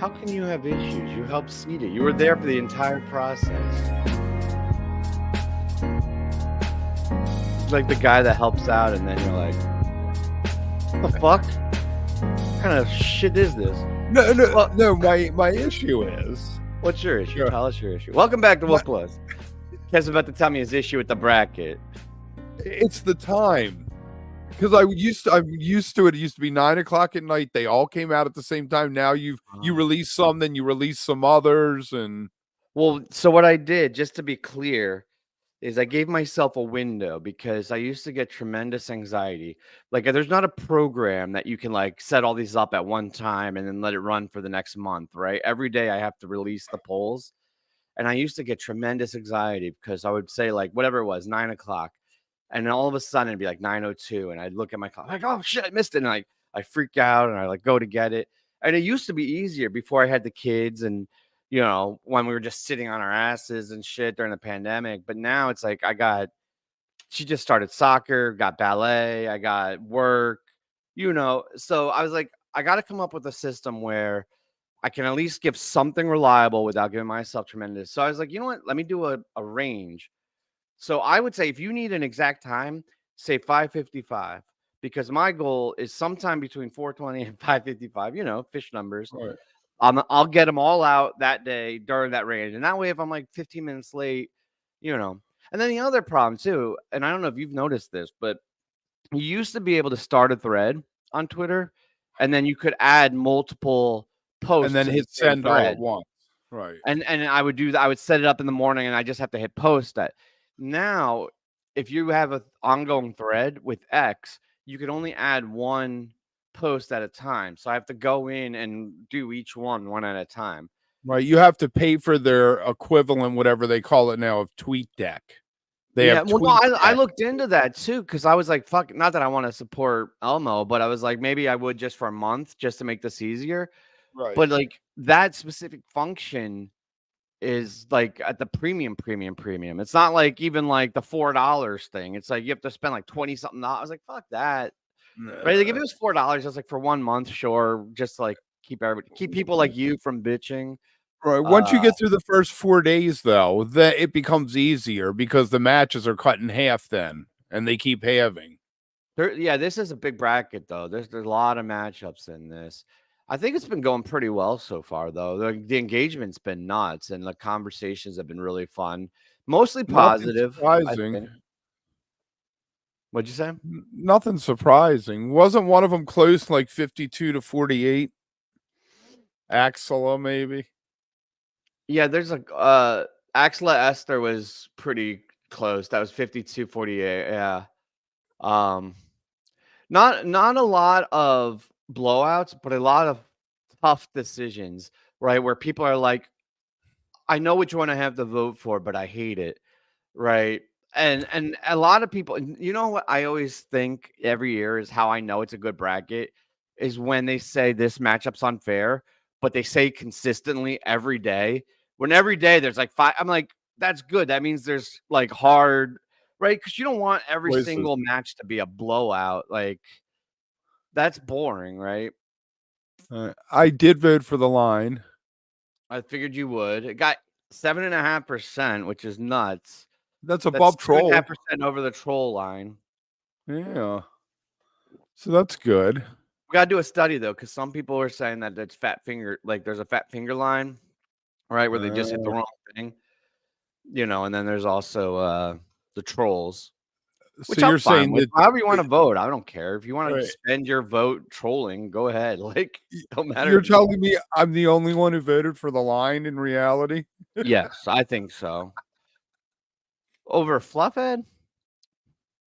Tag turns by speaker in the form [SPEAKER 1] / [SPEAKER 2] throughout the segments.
[SPEAKER 1] How can you have issues? You helped seed it. You were there for the entire process. Like the guy that helps out, and then you're like, "What the fuck? What kind of shit is this?"
[SPEAKER 2] No, no,
[SPEAKER 1] Well,
[SPEAKER 2] no. My issue is,
[SPEAKER 1] what's your issue?
[SPEAKER 2] yeah,
[SPEAKER 1] Tell us your issue. Welcome back to
[SPEAKER 2] my,
[SPEAKER 1] Wook Plus. Kev's about to tell me his issue with the bracket.
[SPEAKER 2] it's the time. Because I'm used to it. It used to be 9 o'clock at night. They all came out at the same time. Now you release some, then you release some others, and
[SPEAKER 1] Well, so what I did, just to be clear, is I gave myself a window because I used to get tremendous anxiety. Like, there's not a program that you can like set all these up at one time and then let it run for the next month, right? Every day I have to release the polls. And I used to get tremendous anxiety because I would say, like, whatever it was, 9 o'clock. And then all of a sudden it'd be like 9:02. And I'd look at my clock, like, oh shit, I missed it. And I freak out and I like go to get it. And it used to be easier before I had the kids and when we were just sitting on our asses and shit during the pandemic. But now it's like she just started soccer, got ballet, I got work, So I was like, I got to come up with a system where I can at least give something reliable without giving myself tremendous. So I was like, you know what? Let me do a range. So I would say if you need an exact time, say 5:55, because my goal is sometime between 4:20 and 5:55, fish numbers.
[SPEAKER 2] right.
[SPEAKER 1] I'll get them all out that day during that range. And that way, if I'm like 15 minutes late, you know. And then the other problem too, and I don't know if you've noticed this, but you used to be able to start a thread on Twitter, and then you could add multiple
[SPEAKER 2] And
[SPEAKER 1] posts
[SPEAKER 2] then
[SPEAKER 1] to the
[SPEAKER 2] hit
[SPEAKER 1] same
[SPEAKER 2] send all at
[SPEAKER 1] thread.
[SPEAKER 2] once. Right.
[SPEAKER 1] And I would do that. I would set it up in the morning, and I just have to hit post that. Now, if you have an ongoing thread with X, you can only add one post at a time. So I have to go in and do each one at a time.
[SPEAKER 2] Right. You have to pay for their equivalent, whatever they call it now, of TweetDeck. They
[SPEAKER 1] Yeah,
[SPEAKER 2] have
[SPEAKER 1] well, no, I
[SPEAKER 2] TweetDeck.
[SPEAKER 1] looked into that too because I was like, "Fuck!" Not that I want to support Elmo, but I was like, maybe I would just for a month just to make this easier.
[SPEAKER 2] Right.
[SPEAKER 1] But like that specific function is like at the premium. It's not like even like the $4 thing. It's like you have to spend like 20 something dollars. I was like, fuck that. Right? Like if it was $4, I was like for 1 month, sure. Just to, like keep people like you from bitching.
[SPEAKER 2] Right. Once you
[SPEAKER 1] Uh
[SPEAKER 2] get through the first 4 days, though, that it becomes easier because the matches are cut in half then, and they keep halving.
[SPEAKER 1] yeah, this is a big bracket though. There's a lot of matchups in this. I think it's been going pretty well so far though. The engagement's been nuts and the conversations have been really fun. Mostly
[SPEAKER 2] Nothing
[SPEAKER 1] positive, I
[SPEAKER 2] surprising.
[SPEAKER 1] think. What'd you say?
[SPEAKER 2] Nothing surprising. Wasn't one of them close like 52-48? Axela, maybe.
[SPEAKER 1] Yeah, there's a Axla Esther was pretty close. That was 52-48. Yeah. Um not a lot of blowouts, but a lot of tough decisions, right? Where people are like, I know which one I have to vote for, but I hate it. Right. And a lot of people, and you know what I always think every year is how I know it's a good bracket is when they say this matchup's unfair, but they say consistently every day. When every day there's like five, I'm like, that's good. That means there's like hard, right? Because you don't want every
[SPEAKER 2] Voices.
[SPEAKER 1] single match to be a blowout. Like that's boring, right?
[SPEAKER 2] I did vote for the line.
[SPEAKER 1] I figured you would. It got 7.5%, which is nuts.
[SPEAKER 2] That's
[SPEAKER 1] That's
[SPEAKER 2] above
[SPEAKER 1] two and a half
[SPEAKER 2] troll.
[SPEAKER 1] percent over the troll line.
[SPEAKER 2] Yeah. So that's good.
[SPEAKER 1] We gotta do a study though, because some people are saying that it's fat finger, like there's a fat finger line, right, where they just hit the
[SPEAKER 2] Uh,
[SPEAKER 1] wrong thing, and then there's also the trolls,
[SPEAKER 2] so
[SPEAKER 1] which I'm
[SPEAKER 2] you're
[SPEAKER 1] fine
[SPEAKER 2] saying
[SPEAKER 1] with.
[SPEAKER 2] that
[SPEAKER 1] However you want to vote, I don't care. If you want to
[SPEAKER 2] right,
[SPEAKER 1] spend your vote trolling, go ahead. Like, don't matter
[SPEAKER 2] you're
[SPEAKER 1] to me.
[SPEAKER 2] telling me I'm the only one who voted for the line in reality?
[SPEAKER 1] Yes, I think so. Over Fluffhead?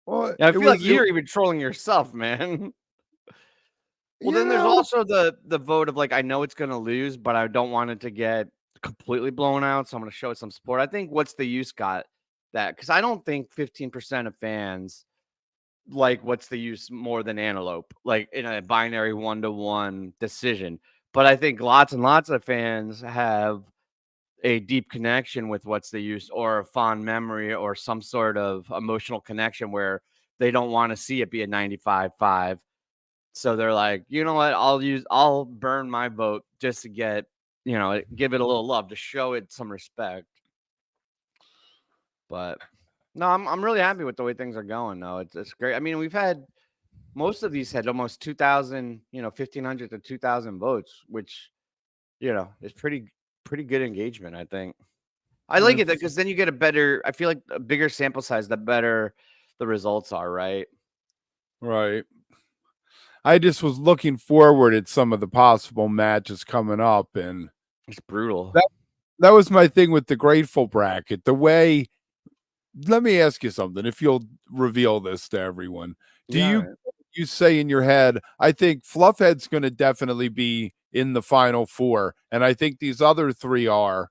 [SPEAKER 2] Well,
[SPEAKER 1] Yeah, I
[SPEAKER 2] it
[SPEAKER 1] feel like
[SPEAKER 2] was it,
[SPEAKER 1] you're even trolling yourself, man. Well,
[SPEAKER 2] you
[SPEAKER 1] then there's
[SPEAKER 2] know,
[SPEAKER 1] also the vote of like I know it's gonna lose, but I don't want it to get completely blown out, so I'm gonna show it some support. I think what's the use got that because I don't think 15% of fans like what's the use more than Antelope, like in a binary 1-to-1 decision. But I think lots and lots of fans have a deep connection with what's the use or a fond memory or some sort of emotional connection where they don't want to see it be a 95-5. So they're like, you know what? I'll burn my vote just to get give it a little love to show it some respect. But no, I'm really happy with the way things are going. Though it's great. I mean, we've had most of these had almost 2,000, 1,500 to 2,000 votes, which is pretty good engagement. I think I like it
[SPEAKER 2] That's
[SPEAKER 1] because then you get a better. I feel like a bigger sample size, the better the results are. Right?
[SPEAKER 2] right. I just was looking forward at some of the possible matches coming up, and
[SPEAKER 1] It's brutal.
[SPEAKER 2] that that was my thing with the Grateful bracket. The way, let me ask you something, if you'll reveal this to everyone. Do
[SPEAKER 1] Yeah.
[SPEAKER 2] you say in your head, I think Fluffhead's going to definitely be in the final four, and I think these other three are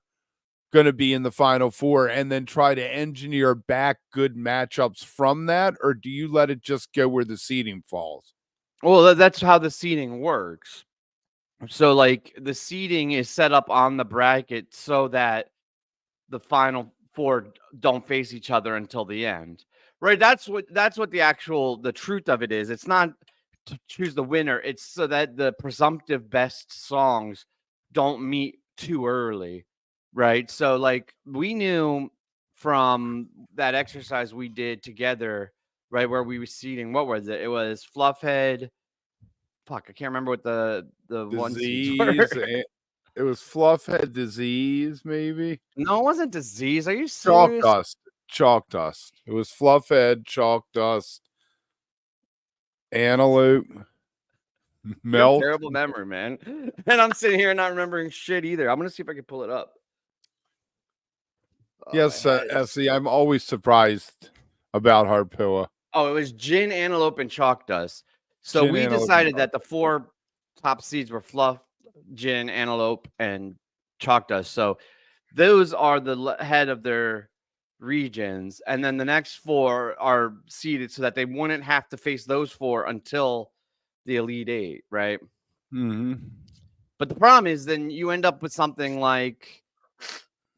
[SPEAKER 2] going to be in the final four, and then try to engineer back good matchups from that? Or do you let it just go where the seeding falls?
[SPEAKER 1] Well, that's how the seating works. So, like, the seating is set up on the bracket so that the final four don't face each other until the end. Right? That's what the truth of it is. It's not to choose the winner. It's so that the presumptive best songs don't meet too early. Right? So like we knew from that exercise we did together, right, where we were seating, what was it? It was Fluffhead. Fuck, I can't remember what the one seeds were.
[SPEAKER 2] Disease. It was Fluffhead, Disease, maybe.
[SPEAKER 1] No, it wasn't Disease. Are you
[SPEAKER 2] Chalk
[SPEAKER 1] serious?
[SPEAKER 2] Dust. Chalk Dust. It was Fluffhead, Chalk Dust, Antelope,
[SPEAKER 1] You have
[SPEAKER 2] Melt.
[SPEAKER 1] terrible memory, man. And I'm sitting here not remembering shit either. I'm gonna see if I can pull it up. Oh, my
[SPEAKER 2] Yes,
[SPEAKER 1] head is.
[SPEAKER 2] Essie, I'm always surprised about Harpua.
[SPEAKER 1] Oh, it was Gin, Antelope, and Chalk Dust. So
[SPEAKER 2] Gin
[SPEAKER 1] we
[SPEAKER 2] Antelope and
[SPEAKER 1] decided
[SPEAKER 2] Chalk.
[SPEAKER 1] that the four top seeds were Fluff, Gin, Antelope, and Chalk Dust. So those are the head of their regions, and then the next four are seeded so that they wouldn't have to face those four until the Elite Eight, right?
[SPEAKER 2] Mm-hmm.
[SPEAKER 1] But the problem is then you end up with something like,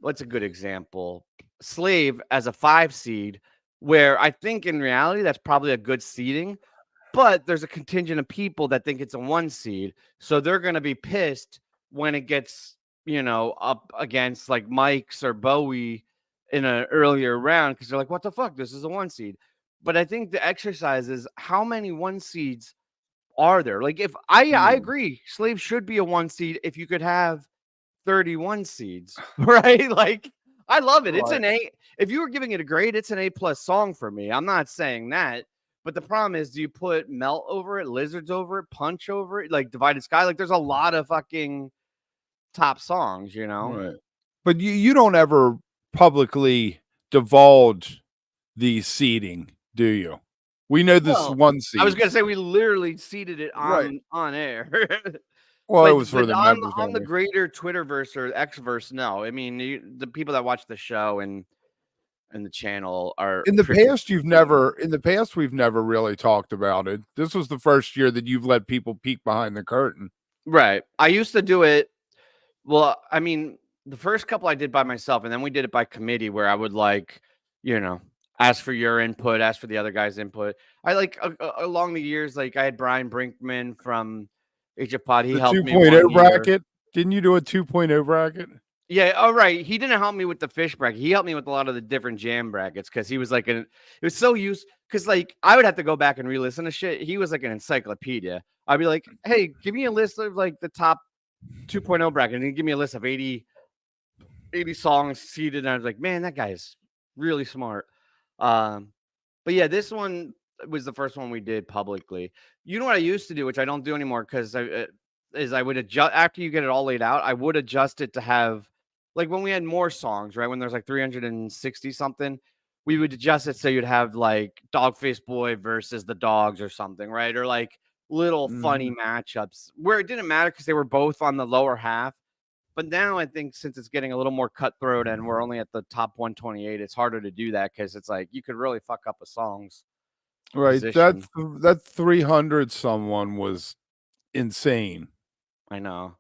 [SPEAKER 1] what's a good example? Slave as a 5 seed, where I think in reality that's probably a good seeding, but there's a contingent of people that think it's a 1 seed. So they're going to be pissed when it gets, up against like Mike's or Bowie in an earlier round because they're like, what the fuck? This is a 1 seed. But I think the exercise is how many 1 seeds are there? Like, if I agree, Slave should be a 1 seed if you could have 31 seeds, right? Like, I love it. It's
[SPEAKER 2] Right.
[SPEAKER 1] an A. If you were giving it a grade, it's an A plus song for me. I'm not saying that. But the problem is, do you put Melt over it, Lizards over it, Punch over it, like Divided Sky? Like, there's a lot of fucking top songs,
[SPEAKER 2] Right. But you don't ever publicly divulge the seeding, do you? We know this
[SPEAKER 1] Well,
[SPEAKER 2] one
[SPEAKER 1] I was
[SPEAKER 2] seed.
[SPEAKER 1] gonna say we literally seeded it
[SPEAKER 2] Right.
[SPEAKER 1] on air.
[SPEAKER 2] Well, it
[SPEAKER 1] But
[SPEAKER 2] was for the members
[SPEAKER 1] on the
[SPEAKER 2] only.
[SPEAKER 1] greater Twitterverse or Xverse, no. I mean, the people that watch the show and the channel are
[SPEAKER 2] In the
[SPEAKER 1] privy
[SPEAKER 2] past,
[SPEAKER 1] to.
[SPEAKER 2] we've never really talked about it. This was the first year that you've let people peek behind the curtain.
[SPEAKER 1] Right. I used to do it. Well, I mean, the first couple I did by myself, and then we did it by committee where I would like, you know, ask for your input, ask for the other guy's input. I like along the years, like I had Brian Brinkman from Age of Pod. He
[SPEAKER 2] The
[SPEAKER 1] helped me one
[SPEAKER 2] 2.0
[SPEAKER 1] year.
[SPEAKER 2] bracket. Didn't you do a 2.0 bracket?
[SPEAKER 1] Yeah, all right. He didn't help me with the fish bracket. He helped me with a lot of the different jam brackets because he was like it was so used because like I would have to go back and re-listen to shit. He was like an encyclopedia. I'd be like, hey, give me a list of like the top 2.0 bracket, and he'd give me a list of 80 songs seated. And I was like, man, that guy is really smart. Um, but yeah, this one was the first one we did publicly. You know what I used to do, which I don't do anymore, because I would adjust after you get it all laid out. I would adjust it to have like when we had more songs, right? When there's like 360 something, we would adjust it so you'd have like Dogface Boy versus the Dogs or something, right? Or like little funny matchups where it didn't matter because they were both on the lower half. But now I think since it's getting a little more cutthroat and we're only at the top 128, it's harder to do that because it's like you could really fuck up a song's
[SPEAKER 2] Right.
[SPEAKER 1] position.
[SPEAKER 2] That 300 someone was insane.
[SPEAKER 1] I know.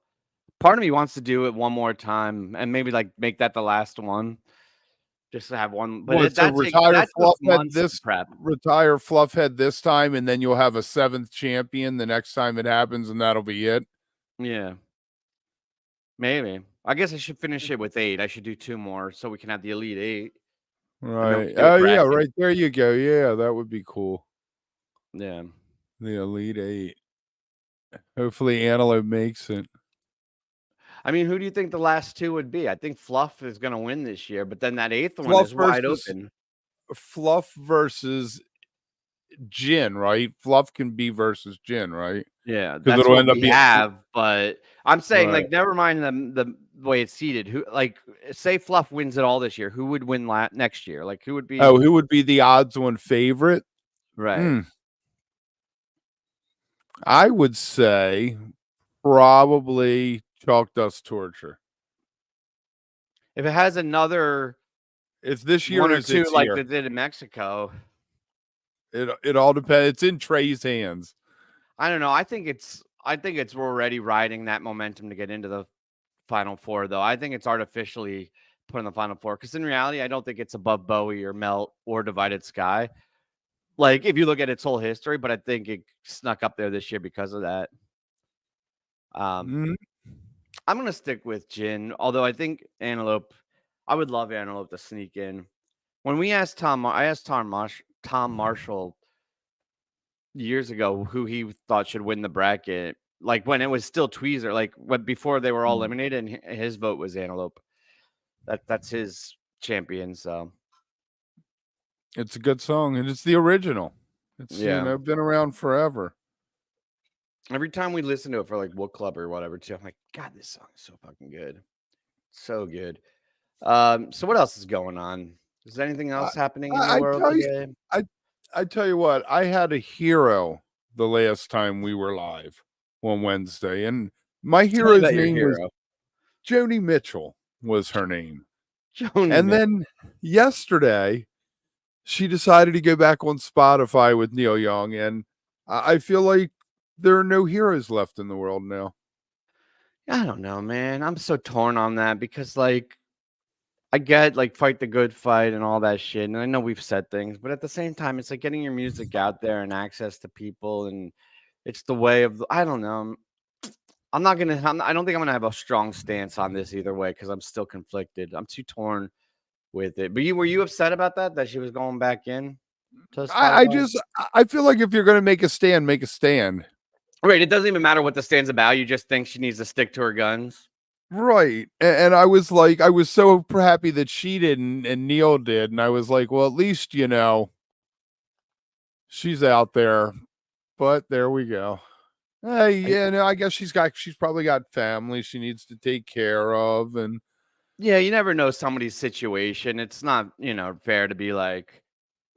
[SPEAKER 1] Part of me wants to do it one more time and maybe like make that the last one, just to have one. But
[SPEAKER 2] What, so
[SPEAKER 1] that took months of prep.
[SPEAKER 2] retire Fluffhead this time, and then you'll have a 7th champion the next time it happens, and that'll be it.
[SPEAKER 1] Yeah. Maybe. I guess I should finish it with 8. I should do 2 more so we can have the Elite 8, and then we
[SPEAKER 2] Right.
[SPEAKER 1] can do a
[SPEAKER 2] Oh, yeah,
[SPEAKER 1] bracket.
[SPEAKER 2] right there you go. Yeah, that would be cool.
[SPEAKER 1] Yeah.
[SPEAKER 2] The Elite 8. Hopefully Antelope makes it.
[SPEAKER 1] I mean, who do you think the last 2 would be? I think Fluff is gonna win this year, but then that 8th one
[SPEAKER 2] Fluff
[SPEAKER 1] is wide
[SPEAKER 2] versus
[SPEAKER 1] open.
[SPEAKER 2] Fluff versus Jin, right? Fluff can be versus Jin, right?
[SPEAKER 1] Yeah,
[SPEAKER 2] Because
[SPEAKER 1] that's
[SPEAKER 2] it'll
[SPEAKER 1] what
[SPEAKER 2] end up
[SPEAKER 1] we
[SPEAKER 2] being
[SPEAKER 1] have, but I'm saying,
[SPEAKER 2] right.
[SPEAKER 1] like, never mind the way it's seeded. Who like, say Fluff wins it all this year, who would win next year? Like, who would be
[SPEAKER 2] Oh, who would be the odds-on favorite?
[SPEAKER 1] right?
[SPEAKER 2] Hmm. I would say probably Chalk Dust Torture.
[SPEAKER 1] If it has another
[SPEAKER 2] If this year
[SPEAKER 1] 1 or
[SPEAKER 2] is
[SPEAKER 1] 2
[SPEAKER 2] its
[SPEAKER 1] like
[SPEAKER 2] year,
[SPEAKER 1] they did in Mexico,
[SPEAKER 2] it all depends. It's in Trey's hands.
[SPEAKER 1] I don't know. I think it's already riding that momentum to get into the Final 4, though. I think it's artificially put in the Final 4 because in reality, I don't think it's above Bowie or Melt or Divided Sky. Like, if you look at its whole history, but I think it snuck up there this year because of that. Um,
[SPEAKER 2] Mhm.
[SPEAKER 1] I'm gonna stick with Jin, although I think Antelope. I would love Antelope to sneak in. When we asked I asked Tom Marshall years ago who he thought should win the bracket, like when it was still Tweezer, like when before they were all
[SPEAKER 2] Mm.
[SPEAKER 1] eliminated, and his vote was Antelope. That's his champion. So
[SPEAKER 2] It's a good song, and it's the original. It's,
[SPEAKER 1] yeah,
[SPEAKER 2] been around forever.
[SPEAKER 1] every time we listen to it for like Wook Club or whatever, too, I'm like, God, this song is so fucking good, so good. So what else is going on? Is there anything
[SPEAKER 2] I
[SPEAKER 1] else happening in the
[SPEAKER 2] I
[SPEAKER 1] world
[SPEAKER 2] tell you
[SPEAKER 1] today?
[SPEAKER 2] I I tell you what, I had a hero the last time we were live on Wednesday, and my
[SPEAKER 1] Tell me
[SPEAKER 2] hero's
[SPEAKER 1] about your
[SPEAKER 2] name was
[SPEAKER 1] hero,
[SPEAKER 2] Joni Mitchell was her name.
[SPEAKER 1] Joni
[SPEAKER 2] And
[SPEAKER 1] Mitchell.
[SPEAKER 2] then yesterday, she decided to go back on Spotify with Neil Young, and I feel like there are no heroes left in the world now.
[SPEAKER 1] I don't know, man. I'm so torn on that because, like, I get like fight the good fight and all that shit, and I know we've said things, but at the same time, it's like getting your music out there and access to people, and it's the way of. I don't know. I'm not gonna. I don't think I'm gonna have a strong stance on this either way because I'm still conflicted. I'm too torn with it. But you were you upset about that? That she was going back in to
[SPEAKER 2] I
[SPEAKER 1] Spotify?
[SPEAKER 2] just I feel like if you're gonna make a stand, make a stand.
[SPEAKER 1] Right. It doesn't even matter what the stand's about. You just think she needs to stick to her guns.
[SPEAKER 2] Right. And I was like, I was so happy that she didn't and Neil did. And I was like, well, at least, she's out there. But there we go.
[SPEAKER 1] I,
[SPEAKER 2] Yeah, no, I guess she's probably got family she needs to take care of. And
[SPEAKER 1] yeah, you never know somebody's situation. It's not, fair to be like,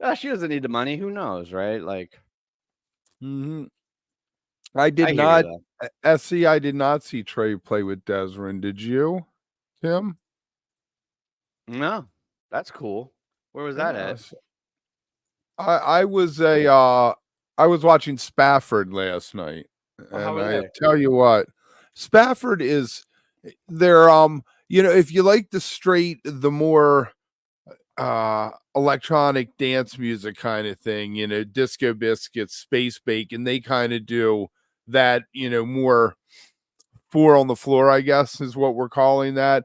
[SPEAKER 1] oh, she doesn't need the money. Who knows, right? Like,
[SPEAKER 2] mhm. I did
[SPEAKER 1] I hear you
[SPEAKER 2] not,
[SPEAKER 1] though.
[SPEAKER 2] SC, I did not see Trey play with Desrin. Did you, Tim?
[SPEAKER 1] No, that's cool. Where was that at?
[SPEAKER 2] Yes. I was I was watching Spafford last night,
[SPEAKER 1] Oh, how
[SPEAKER 2] and
[SPEAKER 1] are
[SPEAKER 2] I
[SPEAKER 1] they?
[SPEAKER 2] tell you what, Spafford is they're if you like the more electronic dance music kind of thing, Disco Biscuits, Space Bacon, they kind of do that, more four on the floor, I guess is what we're calling that.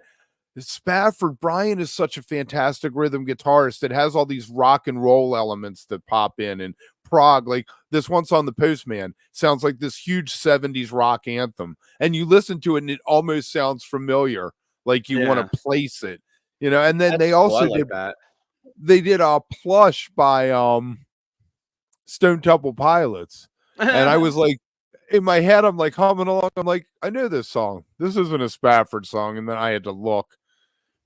[SPEAKER 2] Spafford Brian is such a fantastic rhythm guitarist that has all these rock and roll elements that pop in and prog. Like this one song, The Postman, sounds like this huge 70s rock anthem. And you listen to it and it almost sounds familiar, like you want
[SPEAKER 1] Yeah,
[SPEAKER 2] to place it. And then
[SPEAKER 1] that's
[SPEAKER 2] they
[SPEAKER 1] cool. I
[SPEAKER 2] also
[SPEAKER 1] like
[SPEAKER 2] did
[SPEAKER 1] that.
[SPEAKER 2] they did a plush by Stone Temple Pilots. And I was like, in my head, I'm like humming along. I'm like, I know this song. This isn't a Spafford song. And then I had to look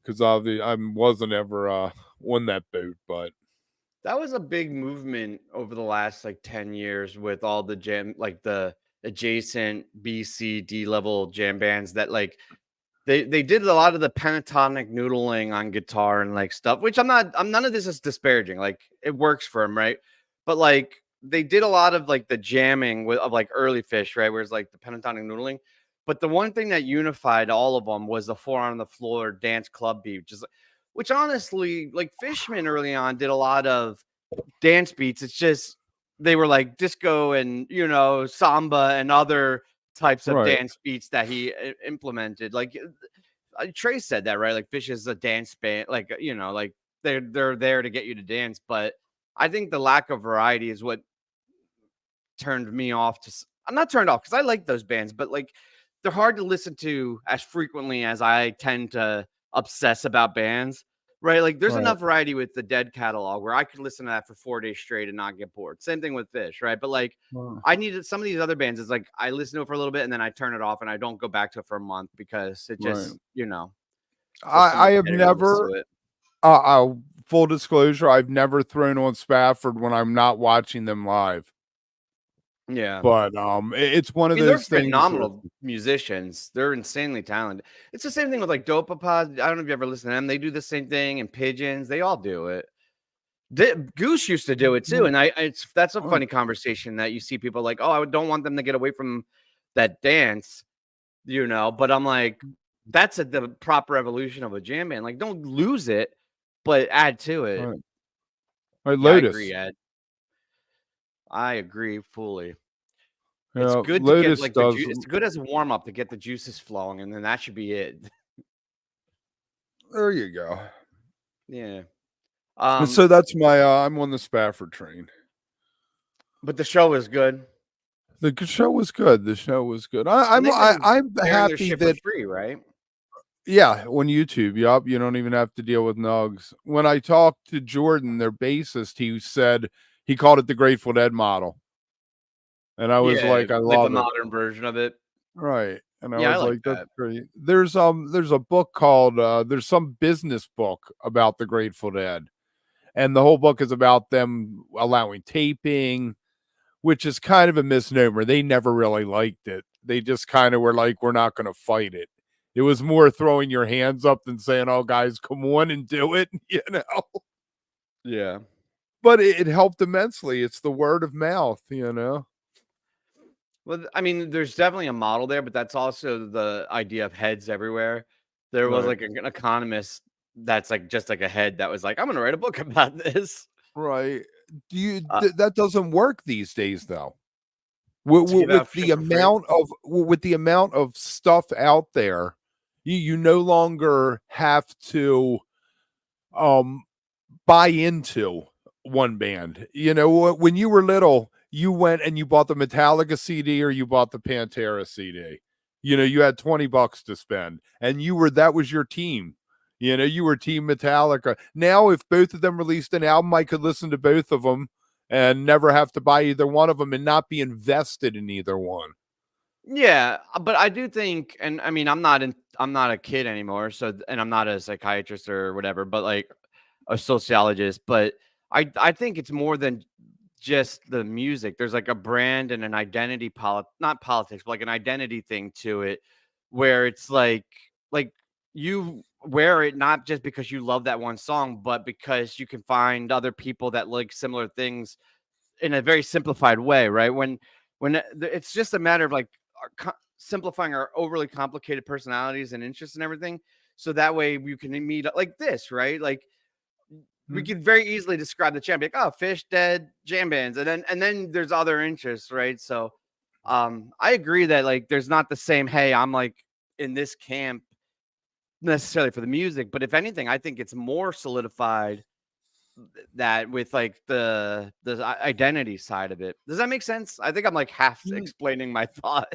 [SPEAKER 2] because I wasn't ever on that boat. But
[SPEAKER 1] That was a big movement over the last like 10 years with all the jam, like the adjacent B, C, D level jam bands that like they did a lot of the pentatonic noodling on guitar and like stuff, which I'm none of this is disparaging. Like it works for them, right? But like they did a lot of like the jamming of like early Fish, right? Whereas like the pentatonic noodling. But the one thing that unified all of them was the four on the floor dance club beat, which honestly, like Fishman early on did a lot of dance beats. It's just they were like disco and samba and other types of
[SPEAKER 2] Right.
[SPEAKER 1] dance beats that he implemented. Like Trey said that, right? Like Fish is a dance band, like like they're there to get you to dance. But I think the lack of variety is what turned me off. I'm not turned off because I like those bands, but like they're hard to listen to as frequently as I tend to obsess about bands. Right, like there's
[SPEAKER 2] Right.
[SPEAKER 1] enough variety with the Dead catalog where I could listen to that for 4 days straight and not get bored. Same thing with Fish, right? But like
[SPEAKER 2] Right.
[SPEAKER 1] I needed some of these other bands. It's like I listen to it for a little bit and then I turn it off and I don't go back to it for a month because it
[SPEAKER 2] Right.
[SPEAKER 1] just, just too
[SPEAKER 2] I
[SPEAKER 1] much
[SPEAKER 2] have
[SPEAKER 1] variableness
[SPEAKER 2] never
[SPEAKER 1] to it.
[SPEAKER 2] full disclosure, I've never thrown on Spafford when I'm not watching them live.
[SPEAKER 1] Yeah.
[SPEAKER 2] But it's one
[SPEAKER 1] I
[SPEAKER 2] of
[SPEAKER 1] mean, they're
[SPEAKER 2] those things where
[SPEAKER 1] phenomenal musicians. They're insanely talented. It's the same thing with like Dopapod. I don't know if you ever listen to them. They do the same thing, and Pigeons. They all do it. Goose used to do it too, and that's a
[SPEAKER 2] Right.
[SPEAKER 1] funny conversation that you see people like, oh, I don't want them to get away from that dance, But I'm like, that's the proper evolution of a jam band. Like, don't lose it, but add to it.
[SPEAKER 2] Right. Right,
[SPEAKER 1] Yeah, I agree,
[SPEAKER 2] Lotus.
[SPEAKER 1] Ed. I agree fully. It's
[SPEAKER 2] Yeah,
[SPEAKER 1] good to get
[SPEAKER 2] Lotus
[SPEAKER 1] like the
[SPEAKER 2] does.
[SPEAKER 1] juice. It's good as a warm up to get the juices flowing, and then that should be it.
[SPEAKER 2] There you go.
[SPEAKER 1] Yeah.
[SPEAKER 2] And so that's my I'm on the Spafford train.
[SPEAKER 1] But the show is good.
[SPEAKER 2] The show was good. The show was good.
[SPEAKER 1] And they've been
[SPEAKER 2] I'm
[SPEAKER 1] airing their
[SPEAKER 2] happy
[SPEAKER 1] shit for
[SPEAKER 2] that
[SPEAKER 1] free, right?
[SPEAKER 2] yeah, on YouTube. Yup, you don't even have to deal with nugs. When I talked to Jordan, their bassist, he said he called it the Grateful Dead model. And I was
[SPEAKER 1] Yeah,
[SPEAKER 2] like, I
[SPEAKER 1] like the
[SPEAKER 2] love it.
[SPEAKER 1] modern version of it.
[SPEAKER 2] Right. And I
[SPEAKER 1] Yeah, I
[SPEAKER 2] was
[SPEAKER 1] like
[SPEAKER 2] like, that's
[SPEAKER 1] that.
[SPEAKER 2] great. There's a book called there's some business book about the Grateful Dead. And the whole book is about them allowing taping, which is kind of a misnomer. They never really liked it. They just kind of were like, we're not going to fight it. It was more throwing your hands up than saying, oh, guys, come on and do it,
[SPEAKER 1] Yeah.
[SPEAKER 2] But it helped immensely. It's the word of mouth.
[SPEAKER 1] Well, I mean, there's definitely a model there, but that's also the idea of heads everywhere. There was
[SPEAKER 2] Right.
[SPEAKER 1] like an economist that's like just like a head that was like, I'm gonna write a book about this.
[SPEAKER 2] Right.
[SPEAKER 1] Uh,
[SPEAKER 2] That doesn't work these days, though.
[SPEAKER 1] to give out
[SPEAKER 2] With
[SPEAKER 1] shit
[SPEAKER 2] the
[SPEAKER 1] for free.
[SPEAKER 2] amount of stuff out there, you no longer have to um buy into one band. When you were little, you went and you bought the Metallica CD or you bought the Pantera CD. You had $20 to spend, and that was your team. You were Team Metallica. Now, if both of them released an album, I could listen to both of them and never have to buy either one of them and not be invested in either one.
[SPEAKER 1] Yeah, but I do think, and I mean, I'm not a kid anymore, and I'm not a psychiatrist or whatever, but like a sociologist. But I think it's more than just the music. There's like a brand and an identity not politics, but like an identity thing to it, where it's like you wear it not just because you love that one song, but because you can find other people that like similar things in a very simplified way, right? When it's just a matter of like simplifying our overly complicated personalities and interests and everything, so that way you can meet like this, right? Like we
[SPEAKER 2] Mhm.
[SPEAKER 1] could very easily describe the champ like, oh, Fish, Dead, jam bands, and then there's other interests, right? So, I agree that like there's not the same. Hey, I'm like in this camp necessarily for the music, but if anything, I think it's more solidified that with like the identity side of it. Does that make sense? I think I'm like half
[SPEAKER 2] Mm,
[SPEAKER 1] explaining my thought.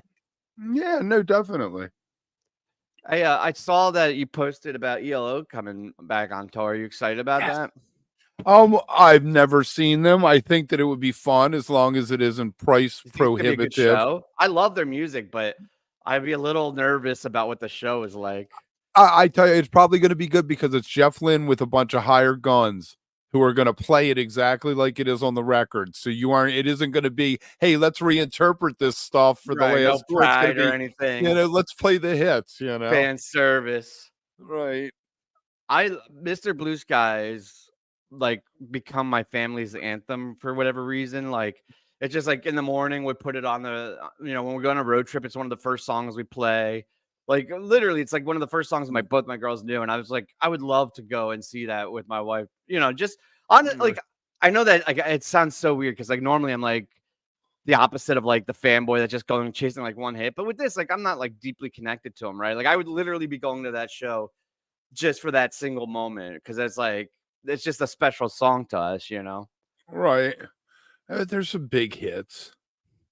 [SPEAKER 2] Yeah, no, definitely.
[SPEAKER 1] I saw that you posted about ELO coming back on tour. Are you excited about
[SPEAKER 2] Yes.
[SPEAKER 1] that?
[SPEAKER 2] I've never seen them. I think that it would be fun as long as it isn't price
[SPEAKER 1] You think it's gonna be a good
[SPEAKER 2] prohibitive.
[SPEAKER 1] show? I love their music, but I'd be a little nervous about what the show is like.
[SPEAKER 2] I tell you, it's probably going to be good because it's Jeff Lynne with a bunch of hired guns who are going to play it exactly like it is on the record. So it isn't going to be, hey, let's reinterpret this stuff for the
[SPEAKER 1] Right, no
[SPEAKER 2] last tour. It's going to
[SPEAKER 1] pride or
[SPEAKER 2] be,
[SPEAKER 1] anything.
[SPEAKER 2] let's play the hits.
[SPEAKER 1] Fan service.
[SPEAKER 2] Right.
[SPEAKER 1] Mr. Blue Skies like become my family's anthem for whatever reason. Like it's just like in the morning we put it on when we go on a road trip, it's one of the first songs we play. Like literally, it's like one of the first songs both my girls knew, and I was like, I would love to go and see that with my wife. Just on it.
[SPEAKER 2] Right.
[SPEAKER 1] Like I know that like it sounds so weird because like normally I'm like the opposite of like the fanboy that's just going chasing like one hit. But with this, like I'm not like deeply connected to him, right? Like I would literally be going to that show just for that single moment because it's just a special song to us, you know.
[SPEAKER 2] Right. There's some big hits.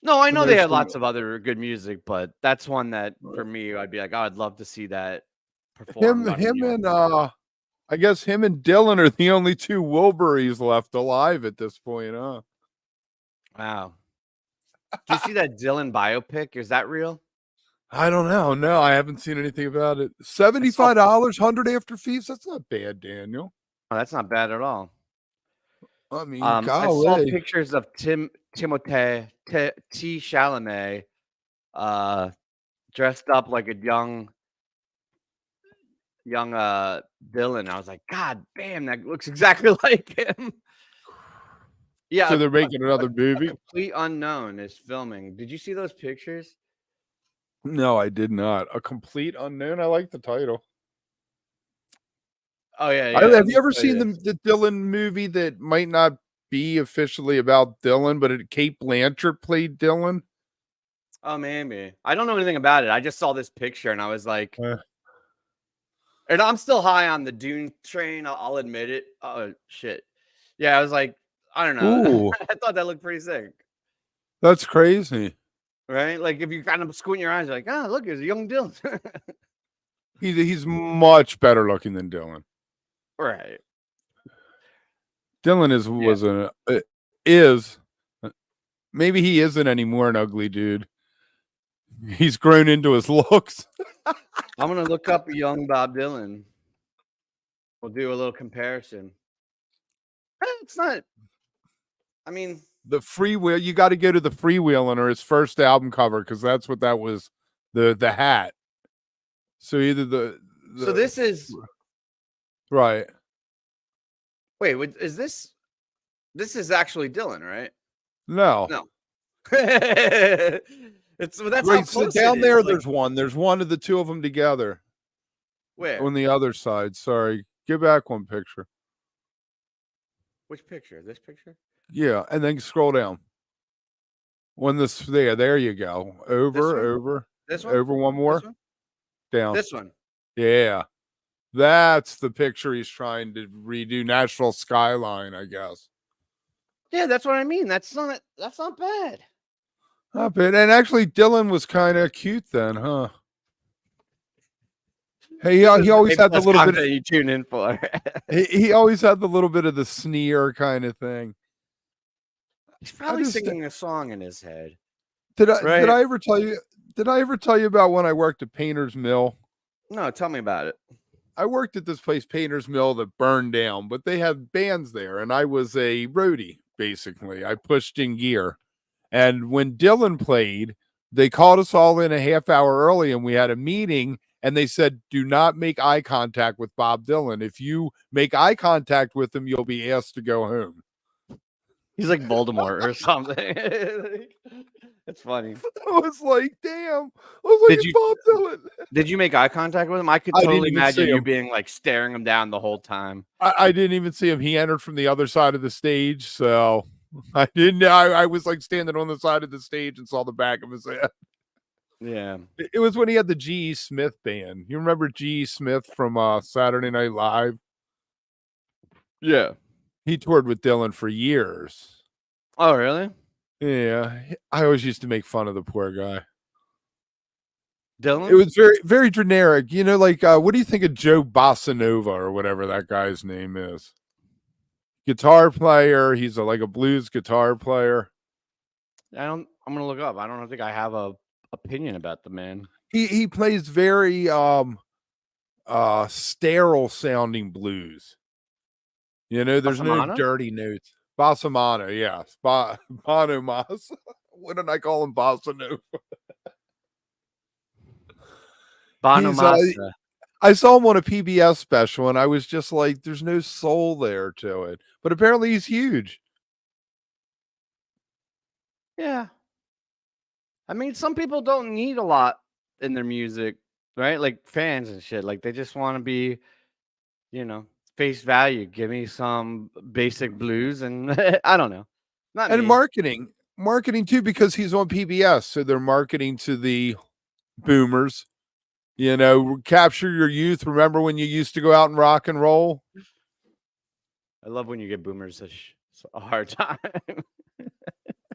[SPEAKER 1] No, I
[SPEAKER 2] And
[SPEAKER 1] know they
[SPEAKER 2] there's
[SPEAKER 1] have
[SPEAKER 2] some
[SPEAKER 1] lots of other good music, but that's one that for me I'd be like, oh, I'd love to see that performed on
[SPEAKER 2] him
[SPEAKER 1] you know.
[SPEAKER 2] and I guess him and Dylan are the only two Wilburys left alive at this point, huh?
[SPEAKER 1] Wow. Do you see that Dylan biopic? Is that real?
[SPEAKER 2] I don't know. No, I haven't seen anything about it.
[SPEAKER 1] I saw
[SPEAKER 2] $75, 100 after fees. That's not bad, Daniel.
[SPEAKER 1] Oh, that's not bad at all.
[SPEAKER 2] I mean,
[SPEAKER 1] I saw
[SPEAKER 2] golly.
[SPEAKER 1] pictures of T. Chalamet, uh, dressed up like a young Dylan. I was like, God damn, that looks exactly like him. Yeah,
[SPEAKER 2] So they're making
[SPEAKER 1] a
[SPEAKER 2] another movie?
[SPEAKER 1] complete unknown is filming. Did you see those pictures?
[SPEAKER 2] No, I did not. A complete unknown. I like the title.
[SPEAKER 1] Oh yeah, yeah. Let
[SPEAKER 2] Have
[SPEAKER 1] me
[SPEAKER 2] you ever
[SPEAKER 1] show you
[SPEAKER 2] seen
[SPEAKER 1] this.
[SPEAKER 2] the Dylan movie that might not be officially about Dylan, but Kate Blanchett played Dylan?
[SPEAKER 1] Oh, maybe. I don't know anything about it. I just saw this picture and I was like,
[SPEAKER 2] Uh,
[SPEAKER 1] and I'm still high on the Dune train. I'll admit it. Oh shit. Yeah, I was like, I don't know.
[SPEAKER 2] ooh,
[SPEAKER 1] I thought that looked pretty sick,
[SPEAKER 2] that's crazy.
[SPEAKER 1] right? Like if you kind of squint your eyes, you're like, oh, look, it's a young Dylan.
[SPEAKER 2] He's much better looking than Dylan.
[SPEAKER 1] Right.
[SPEAKER 2] Dylan
[SPEAKER 1] Yeah.
[SPEAKER 2] is maybe he isn't anymore an ugly dude. He's grown into his looks.
[SPEAKER 1] I'm gonna look up young Bob Dylan. We'll do a little comparison. It's not. I mean,
[SPEAKER 2] The freewheel, you got to go to the freewheeling or his first album cover because that's what that was. The hat. So either
[SPEAKER 1] so this is
[SPEAKER 2] right.
[SPEAKER 1] wait. Is this? This is actually Dylan, right?
[SPEAKER 2] No.
[SPEAKER 1] No. It's that's how
[SPEAKER 2] Right, so
[SPEAKER 1] close it
[SPEAKER 2] down
[SPEAKER 1] is.
[SPEAKER 2] there,
[SPEAKER 1] Like
[SPEAKER 2] there's one of the two of them together
[SPEAKER 1] where?
[SPEAKER 2] on the other side. Sorry, get back one picture.
[SPEAKER 1] Which picture? This picture?
[SPEAKER 2] Yeah, and then scroll down. When this there you go.
[SPEAKER 1] This one?
[SPEAKER 2] Over,
[SPEAKER 1] This one?
[SPEAKER 2] over one
[SPEAKER 1] This
[SPEAKER 2] more
[SPEAKER 1] one?
[SPEAKER 2] down.
[SPEAKER 1] This one.
[SPEAKER 2] Yeah, that's the picture he's trying to redo. National skyline, I guess.
[SPEAKER 1] Yeah, that's what I mean. That's not bad.
[SPEAKER 2] Not bad. And actually, Dylan was kind of cute then, huh? Hey, he always had the little bit.
[SPEAKER 1] You tune in for.
[SPEAKER 2] He always had the little bit of the sneer kind of thing.
[SPEAKER 1] He's probably singing a song in his head.
[SPEAKER 2] Did
[SPEAKER 1] Right?
[SPEAKER 2] I ever tell you? Did I ever tell you about when I worked at Painter's Mill?
[SPEAKER 1] No, tell me about it.
[SPEAKER 2] I worked at this place, Painter's Mill, that burned down, but they had bands there, and I was a roadie, basically. I pushed in gear. And when Dylan played, they called us all in a half hour early, and we had a meeting, and they said, do not make eye contact with Bob Dylan. If you make eye contact with him, you'll be asked to go home.
[SPEAKER 1] He's like Voldemort or something. It's funny.
[SPEAKER 2] I was like, damn. I was like, Bob Dylan.
[SPEAKER 1] Did you make eye contact with him? I could totally imagine you being like staring him down the whole time.
[SPEAKER 2] I didn't even see him. He entered from the other side of the stage, so I didn't. I was like standing on the side of the stage and saw the back of his head.
[SPEAKER 1] Yeah.
[SPEAKER 2] It was when he had the G.E. Smith band. You remember G.E. Smith from Saturday Night Live?
[SPEAKER 1] Yeah.
[SPEAKER 2] He toured with Dylan for years.
[SPEAKER 1] Oh, really?
[SPEAKER 2] Yeah. I always used to make fun of the poor guy.
[SPEAKER 1] Dylan?
[SPEAKER 2] It was very, very generic. You know, like, what do you think of Joe Bossa Nova or whatever that guy's name is? Guitar player. He's like a blues guitar player.
[SPEAKER 1] I'm gonna look up. I don't think I have a opinion about the man.
[SPEAKER 2] He plays very sterile sounding blues. You know, there's no dirty notes. Bossa Mano, yes. Bono Mas. What did I call him? Bossa Nova.
[SPEAKER 1] Bono Massa.
[SPEAKER 2] I saw him on a PBS special, and I was just like, there's no soul there to it. But apparently he's huge.
[SPEAKER 1] Yeah. I mean, some people don't need a lot in their music, right? Like fans and shit. Like they just want to be, you know, face value. Give me some basic blues and I don't know.
[SPEAKER 2] Not and me. Marketing marketing too because he's on PBS, so they're marketing to the boomers. Capture your youth. Remember when you used to go out and rock and roll?
[SPEAKER 1] I love when you give boomers a hard time.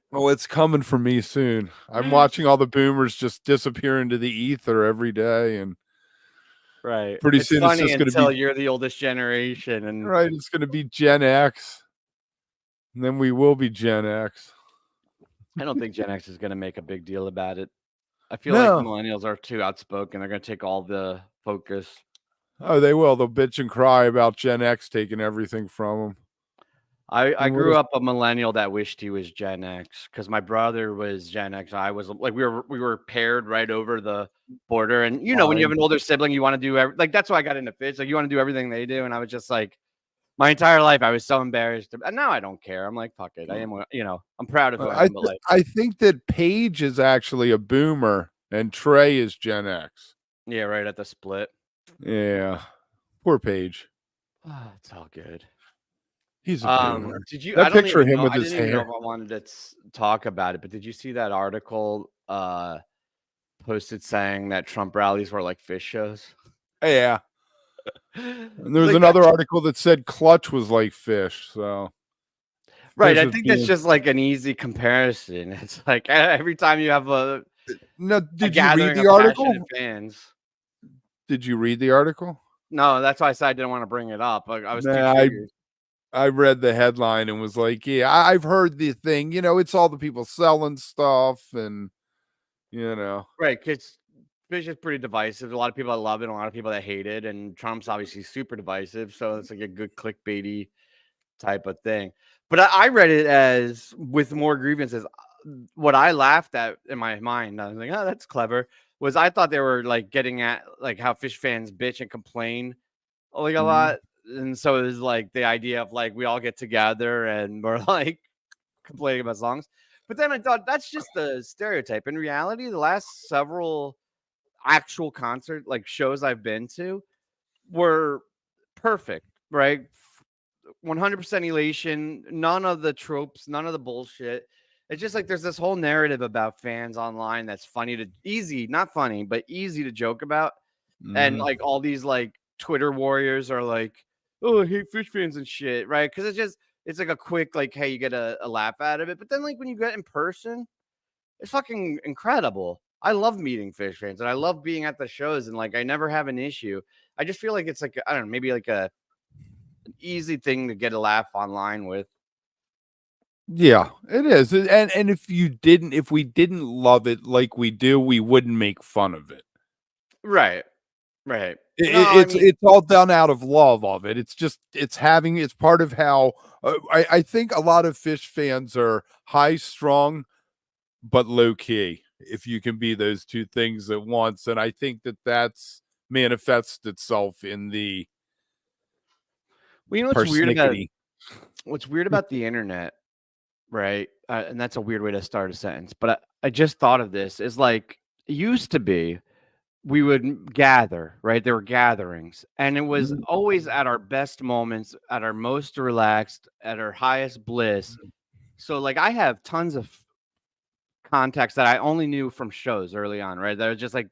[SPEAKER 2] Well, it's coming for me soon. I'm watching all the boomers just disappear into the ether every day, and
[SPEAKER 1] Right.
[SPEAKER 2] pretty
[SPEAKER 1] It's
[SPEAKER 2] soon it's
[SPEAKER 1] funny
[SPEAKER 2] just going to be
[SPEAKER 1] until you're the oldest generation, and
[SPEAKER 2] right. It's going to be Gen X, and then we will be Gen X.
[SPEAKER 1] I don't think Gen X is going to make a big deal about it. I feel like
[SPEAKER 2] No,
[SPEAKER 1] millennials are too outspoken. They're going to take all the focus.
[SPEAKER 2] oh, they will. They'll bitch and cry about Gen X taking everything from them.
[SPEAKER 1] I
[SPEAKER 2] And we'll
[SPEAKER 1] grew
[SPEAKER 2] just,
[SPEAKER 1] up a millennial that wished he was Gen X because my brother was Gen X. I was like we were paired right over the border, and when you have
[SPEAKER 2] line.
[SPEAKER 1] an older sibling, you want to do like that's why I got into fish. Like you want to do everything they do, and I was just like my entire life I was so embarrassed, and now I don't care. I'm like fuck it. I am I'm proud of who I am, but like
[SPEAKER 2] I think that Paige is actually a boomer and Trey is Gen X.
[SPEAKER 1] yeah, right at the split.
[SPEAKER 2] Yeah, poor Paige.
[SPEAKER 1] It's all good.
[SPEAKER 2] He's a boomer.
[SPEAKER 1] Did you? I
[SPEAKER 2] That
[SPEAKER 1] don't
[SPEAKER 2] picture of
[SPEAKER 1] even
[SPEAKER 2] him
[SPEAKER 1] know.
[SPEAKER 2] with
[SPEAKER 1] I
[SPEAKER 2] his
[SPEAKER 1] didn't even know if
[SPEAKER 2] hair.
[SPEAKER 1] I wanted to talk about it, but did you see that article posted saying that Trump rallies were like fish shows?
[SPEAKER 2] Yeah. And there was
[SPEAKER 1] Like
[SPEAKER 2] another article that said Clutch was like fish. So
[SPEAKER 1] right.
[SPEAKER 2] fish
[SPEAKER 1] I
[SPEAKER 2] is
[SPEAKER 1] think that's
[SPEAKER 2] being.
[SPEAKER 1] just like an easy comparison. It's like every time you have
[SPEAKER 2] No,
[SPEAKER 1] a
[SPEAKER 2] did you read
[SPEAKER 1] gathering
[SPEAKER 2] the
[SPEAKER 1] of passionate
[SPEAKER 2] article?
[SPEAKER 1] fans.
[SPEAKER 2] Did you read the article?
[SPEAKER 1] No, that's why I said I didn't want to bring it up. Like, I was too
[SPEAKER 2] Nah,
[SPEAKER 1] triggered.
[SPEAKER 2] I read the headline and was like, yeah, I've heard the thing. It's all the people selling stuff and you know.
[SPEAKER 1] Right, because fish is pretty divisive. A lot of people that love it, a lot of people that hate it, and Trump's obviously super divisive. So it's like a good clickbaity type of thing. But I read it as with more grievances. What I laughed at in my mind, I was like, "Oh, that's clever." Was I thought they were like getting at like how fish fans bitch and complain like a
[SPEAKER 2] Mhm.
[SPEAKER 1] lot, and so it was like the idea of like we all get together and we're like complaining about songs. But then I thought that's just the stereotype. In reality, the last several actual concert like shows I've been to were perfect, right? 100% elation, none of the tropes, none of the bullshit. It's just like there's this whole narrative about fans online that's easy, not funny, but easy to joke about. And
[SPEAKER 2] Mhm.
[SPEAKER 1] like all these like Twitter warriors are like, oh, I hate fish fans and shit, right? Because it's like a quick, like, hey, you get a laugh out of it. But then like when you get in person, it's fucking incredible. I love meeting fish fans and I love being at the shows and like I never have an issue. I just feel like it's like I don't know, maybe like an easy thing to get a laugh online with.
[SPEAKER 2] Yeah, it is. And if we didn't love it like we do, we wouldn't make fun of it.
[SPEAKER 1] Right. Right.
[SPEAKER 2] It,
[SPEAKER 1] No,
[SPEAKER 2] it-
[SPEAKER 1] I
[SPEAKER 2] it's
[SPEAKER 1] mean,
[SPEAKER 2] it's all done out of love of it. It's part of how I think a lot of fish fans are high strung but low key. If you can be those two things at once, and I think that's manifests itself in the
[SPEAKER 1] well, you know
[SPEAKER 2] persnickety.
[SPEAKER 1] what's weird about the internet, right? And that's a weird way to start a sentence, but I just thought of this is like it used to be we would gather, right? There were gatherings, and it was always at our best moments, at our most relaxed, at our highest bliss. So, like, I have tons of contacts that I only knew from shows early on, right? That was just like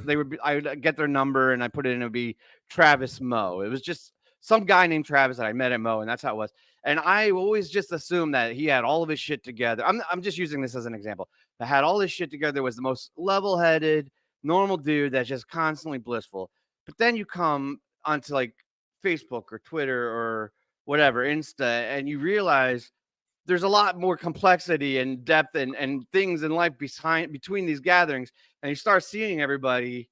[SPEAKER 1] they would be, I would get their number and I put it in, it would be Travis Moe. It was just some guy named Travis that I met at Moe, and that's how it was. And I always just assumed that he had all of his shit together. I'm just using this as an example. That had all his shit together, was the most level-headed, normal dude that's just constantly blissful. But then you come onto like Facebook or Twitter or whatever, Insta, and you realize there's a lot more complexity and depth and things in life between these gatherings, and you start seeing everybody